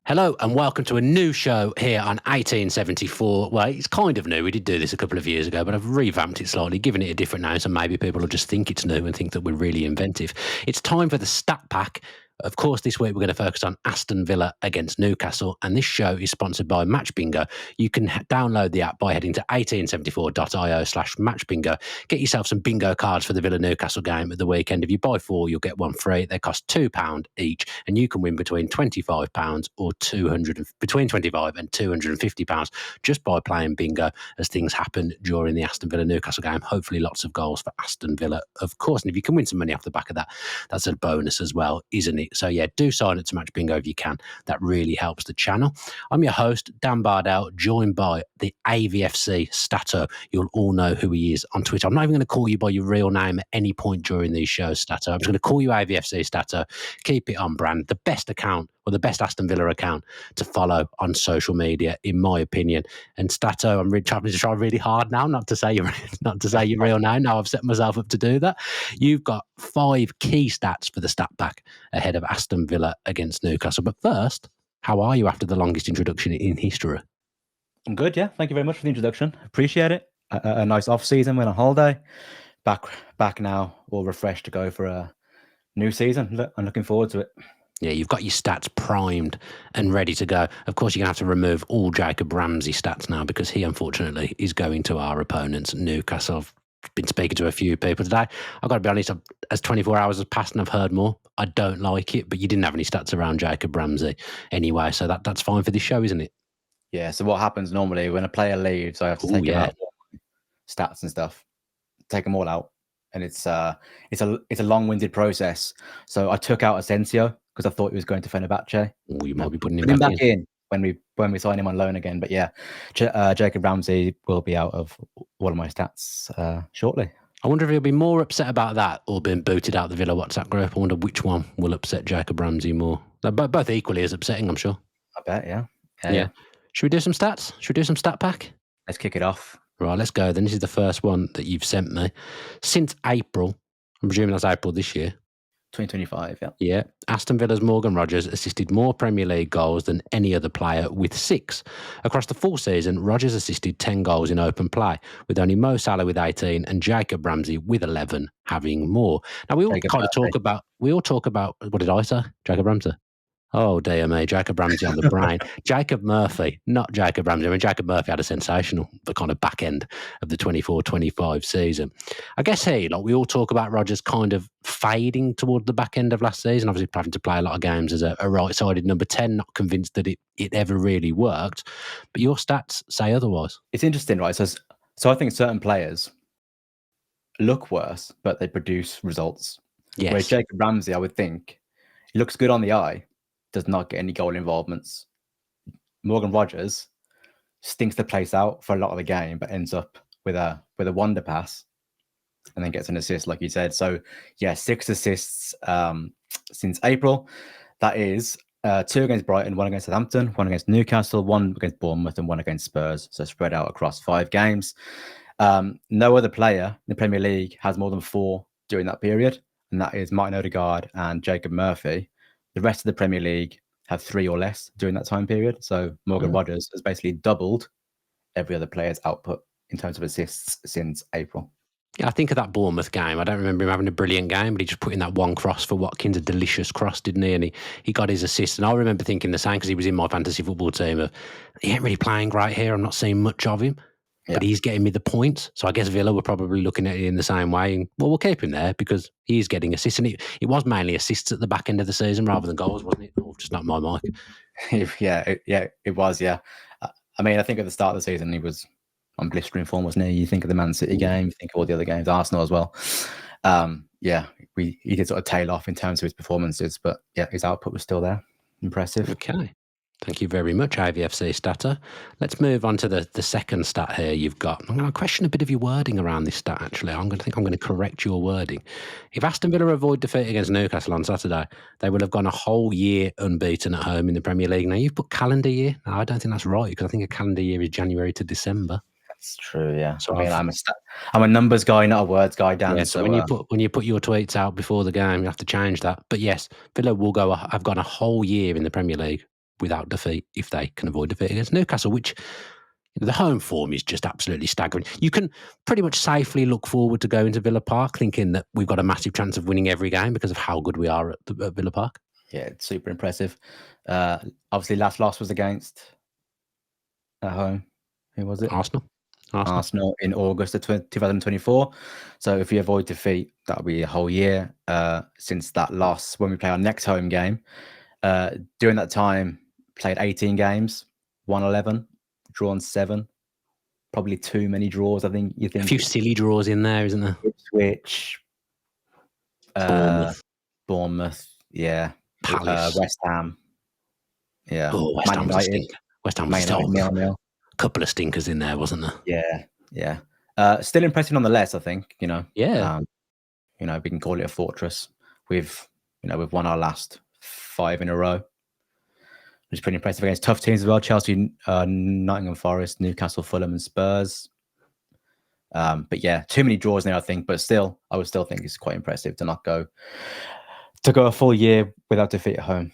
Hello and welcome to a new show here on 1874. Well, it's kind of new. We did do this a couple of years ago, but I've revamped it slightly, given it a different name, so maybe people will just think it's new and think that we're really inventive. It's time for the Stat Pack. Of course, this week we're going to focus on Aston Villa against Newcastle, and this show is sponsored by Match Bingo. You can download the app by heading to 1874.io/matchbingo. Get yourself some bingo cards for the Villa Newcastle game at the weekend. If you buy 4, you'll get 1 free. They cost £2 each, and you can win between £25 or between £25 and £250 just by playing bingo as things happen during the Aston Villa Newcastle game. Hopefully, lots of goals for Aston Villa, of course. And if you can win some money off the back of that, that's a bonus as well, isn't it? So yeah, do sign up to Match Bingo if you can. That really helps the channel. I'm your host, Dan Bardell, joined by the AVFC Statto. You'll all know who he is on Twitter. I'm not even going to call you by your real name at any point during these shows, Statto. I'm just going to call you AVFC Statto. Keep it on brand. The best account, or the best Aston Villa account to follow on social media, in my opinion. And Statto, I'm really trying to try really hard now not to say your real name. Now I've set myself up to do that. You've got 5 key stats for the Stat Pack ahead of Aston Villa against Newcastle. But first, how are you after the longest introduction in history? I'm good, yeah. Thank you very much for the introduction. Appreciate it. A nice off-season, went on holiday. Back now, all refreshed to go for a new season. I'm looking forward to it. Yeah, you've got your stats primed and ready to go. Of course, you're going to have to remove all Jacob Ramsey stats now because he, unfortunately, is going to our opponents, Newcastle. I've been speaking to a few people today. I've got to be honest, as 24 hours has passed and I've heard more, I don't like it, but you didn't have any stats around Jacob Ramsey anyway, so that's fine for this show, isn't it? Yeah, so what happens normally when a player leaves, I have to take out stats and stuff, take them all out. And it's a long-winded process. So I took out Asensio because I thought he was going to Fenerbahce. You might be putting him back in when we sign him on loan again. But yeah, Jacob Ramsey will be out of one of my stats shortly. I wonder if he'll be more upset about that or being booted out the Villa WhatsApp group. I wonder which one will upset Jacob Ramsey more. They're both equally as upsetting, I'm sure. I bet, yeah. Yeah. Should we do some stats? Should we do some stat pack? Let's kick it off. Right, let's go. Then this is the first one that you've sent me. Since April, I'm presuming that's April this year. 2025, yeah. Yeah. Aston Villa's Morgan Rogers assisted more Premier League goals than any other player with 6. Across the full season, Rogers assisted 10 goals in open play, with only Mo Salah with 18 and Jacob Ramsey with 11 having more. Now, we all talk about, what did I say? Jacob Ramsey? Oh, dear me, Jacob Ramsey on the brain. Jacob Murphy, not Jacob Ramsey. I mean, Jacob Murphy had a sensational, the kind of back end of the 24-25 season. I guess we all talk about Rodgers kind of fading toward the back end of last season, obviously having to play a lot of games as a right-sided number 10, not convinced that it ever really worked. But your stats say otherwise. It's interesting, right? So I think certain players look worse, but they produce results. Yes. Whereas Jacob Ramsey, I would think, he looks good on the eye, does not get any goal involvements. Morgan Rogers stinks the place out for a lot of the game, but ends up with a wonder pass and then gets an assist, like you said. So yeah, 6 assists since April. That is 2 against Brighton, 1 against Southampton, 1 against Newcastle, 1 against Bournemouth, and 1 against Spurs. So spread out across 5 games. No other player in the Premier League has more than 4 during that period, and that is Martin Odegaard and Jacob Murphy. The rest of the Premier League have 3 or less during that time period. So Morgan Rogers has basically doubled every other player's output in terms of assists since April. Yeah, I think of that Bournemouth game. I don't remember him having a brilliant game, but he just put in that one cross for Watkins, a delicious cross, didn't he? And he got his assist. And I remember thinking the same because he was in my fantasy football team of, he ain't really playing great here. I'm not seeing much of him. But he's getting me the points. So I guess Villa were probably looking at it in the same way. And, well, we'll keep him there because he's getting assists. And it was mainly assists at the back end of the season rather than goals, wasn't it? Or just not my mic. It was, yeah. I mean, I think at the start of the season, he was on blistering form, wasn't he? You think of the Man City game, you think of all the other games, Arsenal as well. He did sort of tail off in terms of his performances. But yeah, his output was still there. Impressive. Okay. Thank you very much, AVFC Statter. Let's move on to the second stat here you've got. I'm going to question a bit of your wording around this stat, actually. I'm going to correct your wording. If Aston Villa avoid defeat against Newcastle on Saturday, they will have gone a whole year unbeaten at home in the Premier League. Now, you've put calendar year. No, I don't think that's right, because I think a calendar year is January to December. That's true, yeah. So I mean, I'm a numbers guy, not a words guy, Dan. Yeah, so when you put your tweets out before the game, you have to change that. But yes, Villa will have gone a whole year in the Premier League without defeat if they can avoid defeat against Newcastle, which the home form is just absolutely staggering. You can pretty much safely look forward to going to Villa Park thinking that we've got a massive chance of winning every game because of how good we are at Villa Park. Yeah, it's super impressive. Obviously, last loss was against at home. Who was it? Arsenal in August of 2024. So if we avoid defeat, that'll be a whole year since that loss when we play our next home game. During that time, played 18 games, won 11, drawn 7. Probably too many draws, I think. You think a few silly draws in there, isn't there? Ipswich, Bournemouth, yeah. Palace. West Ham. Yeah. Oh, West Ham was a stinker. West Ham was a 0-0. Couple of stinkers in there, wasn't there? Yeah. Still impressive nonetheless, I think, Yeah. We can call it a fortress. We've won our last 5 in a row, which is pretty impressive against tough teams as well. Chelsea, Nottingham Forest, Newcastle, Fulham and Spurs. But yeah, too many draws there, I think. But still, I would still think it's quite impressive to not go a full year without defeat at home.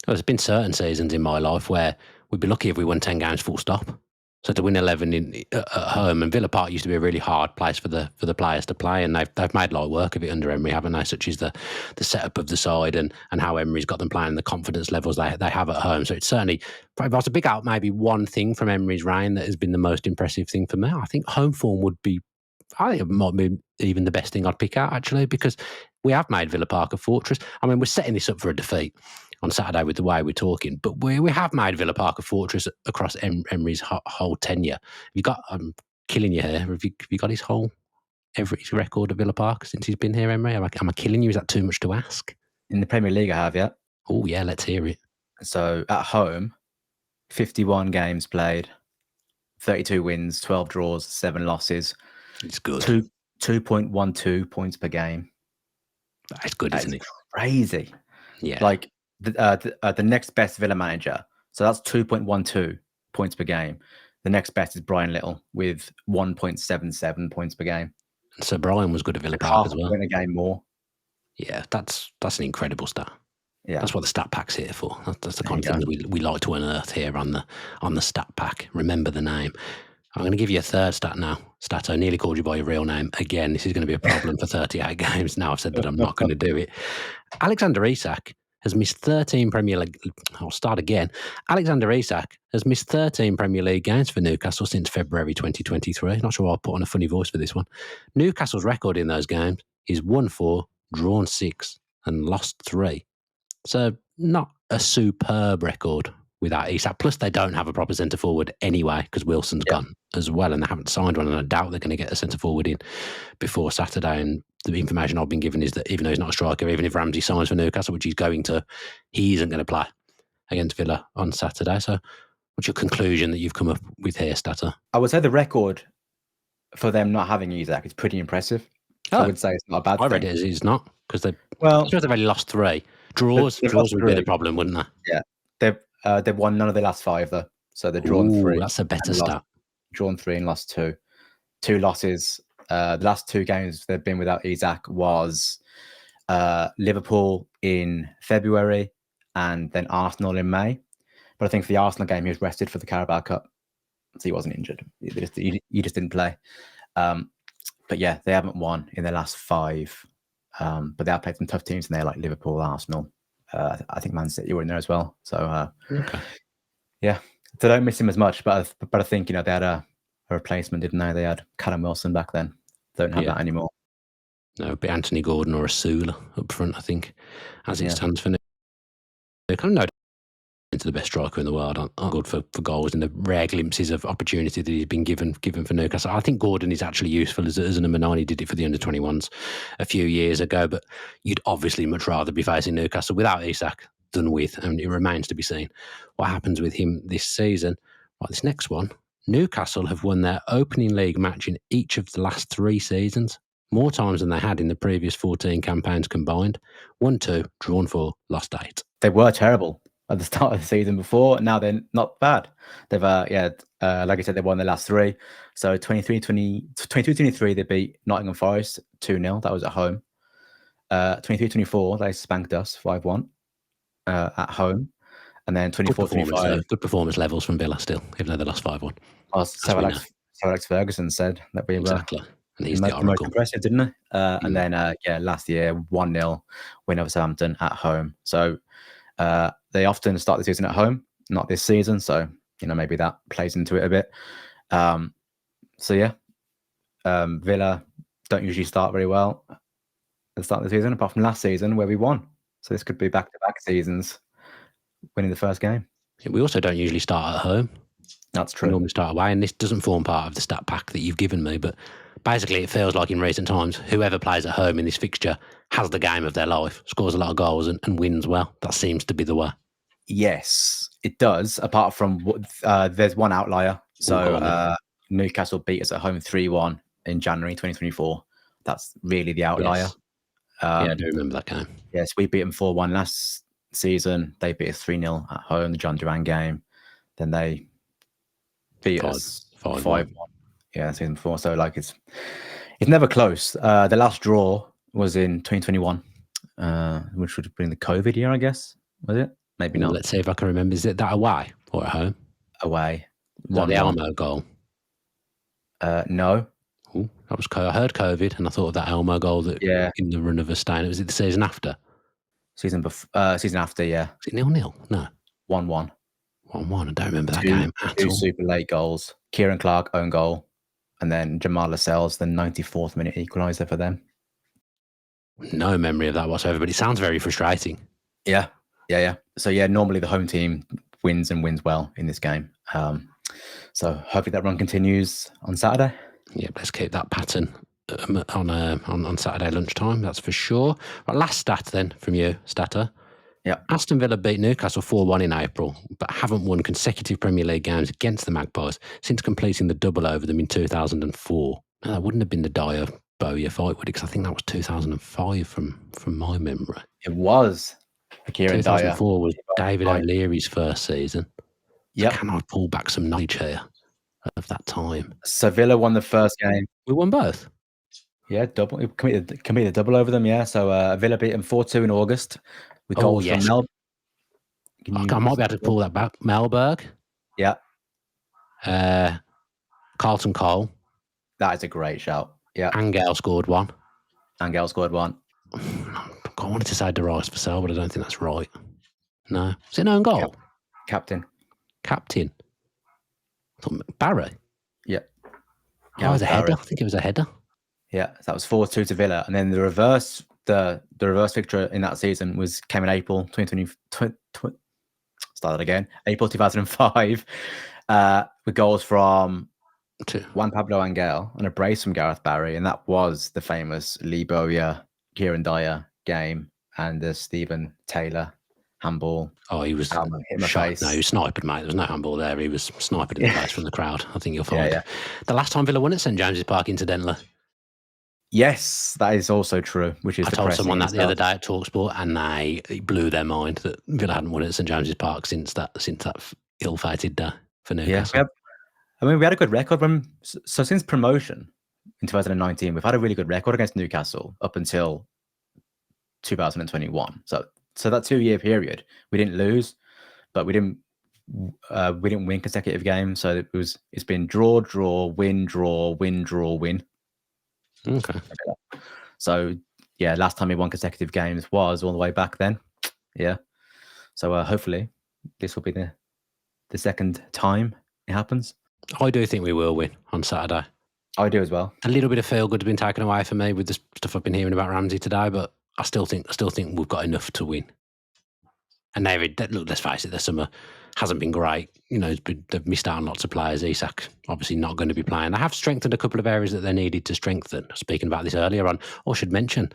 Well, there's been certain seasons in my life where we'd be lucky if we won 10 games full stop. So to win 11 at home, and Villa Park used to be a really hard place for the players to play, and they've made light work of it under Emery, haven't they? Such as the setup of the side and how Emery's got them playing, the confidence levels they have at home. So it's certainly, if I was to pick out maybe one thing from Emery's reign that has been the most impressive thing for me, I think home form would be. I think it might be even the best thing I'd pick out, actually, because we have made Villa Park a fortress. I mean, we're setting this up for a defeat on Saturday with the way we're talking, but we have made Villa Park a fortress across Emery's whole tenure. I'm killing you here. Have you got his record at Villa Park since he's been here, Emery? Am I killing you? Is that too much to ask? In the Premier League, I have, yeah. Oh, yeah, let's hear it. So at home, 51 games played, 32 wins, 12 draws, 7 losses. It's good. 2.12 points per game. That's good, isn't it? Crazy. Yeah. Like the next best Villa manager. So that's 2.12 points per game. The next best is Brian Little with 1.77 points per game. So Brian was good at Villa Park as well. Win a game more. Yeah, that's an incredible stat. Yeah, that's what the stat pack's here for. That's the kind of things we like to unearth here on the stat pack. Remember the name. I'm going to give you a third stat now. Statto, nearly called you by your real name. Again, this is going to be a problem for 38 games. Now I've said that I'm not going to do it. Alexander Isak has missed 13 Premier League... I'll start again. Alexander Isak has missed 13 Premier League games for Newcastle since February 2023. Not sure I'll put on a funny voice for this one. Newcastle's record in those games is 1-4, drawn 6 and lost 3. So not a superb record without Isak. Plus, they don't have a proper centre forward anyway because Wilson's gone as well, and they haven't signed one. And I doubt they're going to get a centre forward in before Saturday. And the information I've been given is that even though he's not a striker, even if Ramsey signs for Newcastle, which he's going to, he isn't going to play against Villa on Saturday. So, what's your conclusion that you've come up with here, Statto? I would say the record for them not having Isak is pretty impressive. I would say it's not a bad thing. I read it as it's not because they've only lost 3. Draws would be the problem, wouldn't they? Yeah, they've won none of the last 5 though, so they've drawn 3. That's a better stat. Drawn 3 and lost 2. 2 losses. The last 2 games they've been without Isak was Liverpool in February and then Arsenal in May. But I think for the Arsenal game, he was rested for the Carabao Cup, so he wasn't injured. He just didn't play. But yeah, they haven't won in their last 5. But they have played some tough teams in there, like Liverpool, Arsenal. I think Man City were in there as well. So yeah, they don't miss him as much. But I think they had a replacement, didn't they? They had Callum Wilson back then. Don't have that anymore. No, it'd be Anthony Gordon or a Sula up front, I think, as it stands for now. They kind of know into the best striker in the world. Aren't good for goals in the rare glimpses of opportunity that he's been given for Newcastle. I think Gordon is actually useful as a number 9. He did it for the under-21s a few years ago, but you'd obviously much rather be facing Newcastle without Isak than with, and it remains to be seen what happens with him this season. Right, this next one, Newcastle have won their opening league match in each of the last 3 seasons, more times than they had in the previous 14 campaigns combined. 1-2, drawn 4, lost 8. They were terrible at the start of the season before. Now they're not bad. They've, like I said, they won their last 3. So 22-23, they beat Nottingham Forest 2-0. That was at home. 23-24, they spanked us 5-1 at home. And then Good 24-25. good performance levels from Villa still, even though they lost 5-1. Sir Alex Ferguson said that we were Exactly. And he's the the most oracle. impressive, didn't he? And then, last year, 1-0 win over Southampton at home. So they often start the season at home, not this season. So, maybe that plays into it a bit. Villa don't usually start very well at the start of the season, apart from last season where we won. So this could be back-to-back seasons winning the first game. We also don't usually start at home. That's true. We normally start away, and this doesn't form part of the stat pack that you've given me, but basically it feels like in recent times, whoever plays at home in this fixture has the game of their life, scores a lot of goals and wins well. That seems to be the way. Yes, it does, apart from there's one outlier. So Newcastle beat us at home 3-1 in January 2024. That's really the outlier. Yes. I do remember that game. Yes, we beat them 4-1 last season. They beat us 3-0 at home, the John Duran game. Then they beat us 5-1. Yeah, season before. So it's never close. The last draw was in 2021, which would have been the COVID year, I guess. Was it? Maybe not. Let's see if I can remember. Is it that away or at home? Away. The Elmo goal? No. Ooh, that was. I heard COVID, and I thought of that Elmo goal that in the run of a stain. Was it the season after? Season after, yeah. Was it 0-0? No. 1-1. 1-1. I don't remember that game at all. Two super late goals. Kieran Clark own goal, and then Jamal Lascelles, the 94th minute equaliser for them. No memory of that whatsoever, but it sounds very frustrating. Yeah. So normally the home team wins and wins well in this game. So hopefully that run continues on Saturday. Yeah, let's keep that pattern on Saturday lunchtime. That's for sure. Right, last stat then from you, Statto. Yeah. Aston Villa beat Newcastle 4-1 in April, but haven't won consecutive Premier League games against the Magpies since completing the double over them in 2004. No, that wouldn't have been the Dyer Bowyer fight, would it? Because I think that was 2005 from my memory. It was. Kieran 2004 was David O'Leary's first season. Yeah. Can I pull back some knowledge here of that time? So Villa won the first game. We won both. Yeah, double. We committed a double over them. Yeah. So Villa beat them 4-2 in August with goals from Melbourne. I might be able to pull that back. Melberg. Yeah. Carlton Cole. That is a great shout. Yeah. Angel scored one. I wanted to say DeRice for sale, but I don't think that's right. No. Is it an own goal? Captain. Barry? Yeah. Oh, it was a header. I think it was a header. Yeah, so that was 4-2 to Villa. And then the reverse fixture in that season came in April 2020. Started again. April 2005 with goals from Juan Pablo Angel and a brace from Gareth Barry. And that was the famous Lee Bowyer, Kieran Dyer game and the Stephen Taylor handball. Oh, he was hit my face. No, he was sniped, mate. There was no handball there. He was sniped in the face from the crowd. I think you'll find. Yeah. The last time Villa won at St James's Park, incidentally. Yes, that is also true. Which is I told someone that the other day at TalkSport, and it blew their mind that Villa hadn't won at St James's Park since that ill-fated day for Newcastle. Yeah, we had a good record so since promotion in 2019. We've had a really good record against Newcastle up until 2021. So that 2-year period, we didn't lose, but we didn't win consecutive games. So it's been draw, win, draw, win, draw, win. Okay. So last time we won consecutive games was all the way back then. Yeah. So hopefully this will be the second time it happens. I do think we will win on Saturday. I do as well. A little bit of feel good has been taken away for me with the stuff I've been hearing about Ramsey today, but I still think we've got enough to win. And look, let's face it, the summer hasn't been great. They've missed out on lots of players. Isak obviously not going to be playing. They have strengthened a couple of areas that they needed to strengthen. Speaking about this earlier on, or should mention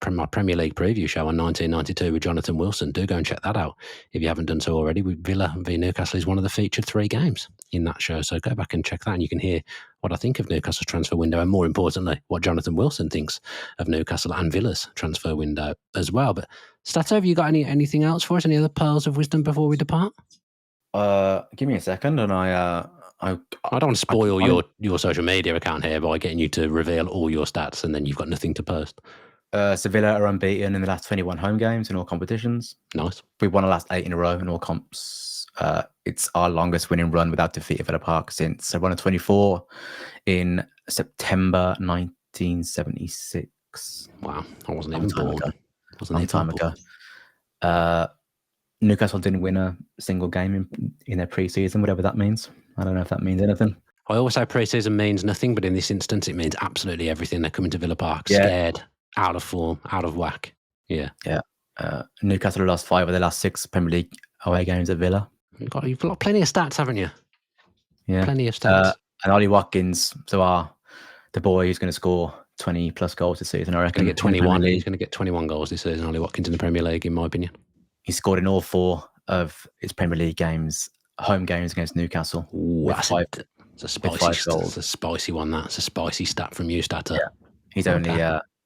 my Premier League preview show on 1992 with Jonathan Wilson. Do go and check that out if you haven't done so already. With Villa v Newcastle is one of the featured 3 games in that show. So go back and check that, and you can hear what I think of Newcastle's transfer window, and more importantly, what Jonathan Wilson thinks of Newcastle and Villa's transfer window as well. But Statto, have you got anything else for us? Any other pearls of wisdom before we depart? Give me a second, and I don't want to spoil your social media account here by getting you to reveal all your stats, and then you've got nothing to post. Sevilla are unbeaten in the last 21 home games in all competitions. Nice. We've won the last 8 in a row in all comps. It's our longest winning run without defeat at Villa Park since a run of 24 in September 1976. Wow, I wasn't even born. Long time ago. Newcastle didn't win a single game in their pre-season, whatever that means. I don't know if that means anything. I always say pre-season means nothing, but in this instance, it means absolutely everything. They're coming to Villa Park scared, out of form, out of whack. Yeah. Newcastle lost 5 of their last 6 Premier League away games at Villa. You've got plenty of stats, haven't you? Yeah. Plenty of stats. And Ollie Watkins, the boy who's going to score 20 plus goals this season, I reckon. He's going to get 21. He's going to get 21 goals this season, Ollie Watkins, in the Premier League, in my opinion. He scored in all 4 of his Premier League games, home games against Newcastle. Ooh, it's a spicy one. That's a spicy stat from you, Statto. Yeah.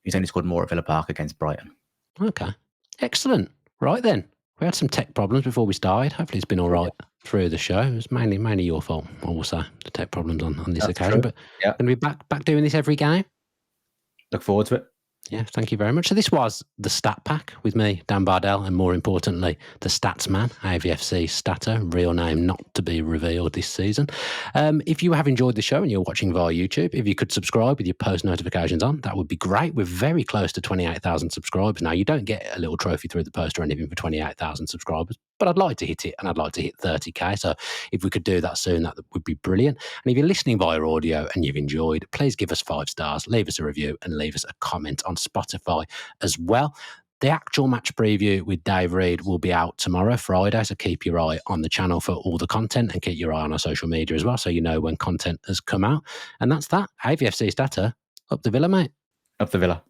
He's only scored more at Villa Park against Brighton. Okay. Excellent. Right then. We had some tech problems before we started. Hopefully it's been all right through the show. It was mainly your fault, I will say, the tech problems on this occasion. True. But going to be back doing this every game. Look forward to it. Yeah, thank you very much. So this was the Stat Pack with me, Dan Bardell, and more importantly, the Stats Man, AVFC Statto, real name not to be revealed this season. If you have enjoyed the show and you're watching via YouTube, if you could subscribe with your post notifications on, that would be great. We're very close to 28,000 subscribers now. You don't get a little trophy through the post or anything for 28,000 subscribers, but I'd like to hit it, and I'd like to hit 30k. So if we could do that soon, that would be brilliant. And if you're listening via audio and you've enjoyed, please give us 5 stars, leave us a review, and leave us a comment on Spotify as well. The actual match preview with Dave Reed will be out tomorrow, Friday, so keep your eye on the channel for all the content and keep your eye on our social media as well so you know when content has come out. And that's that. AVFC Statto, up the Villa, mate. Up the Villa.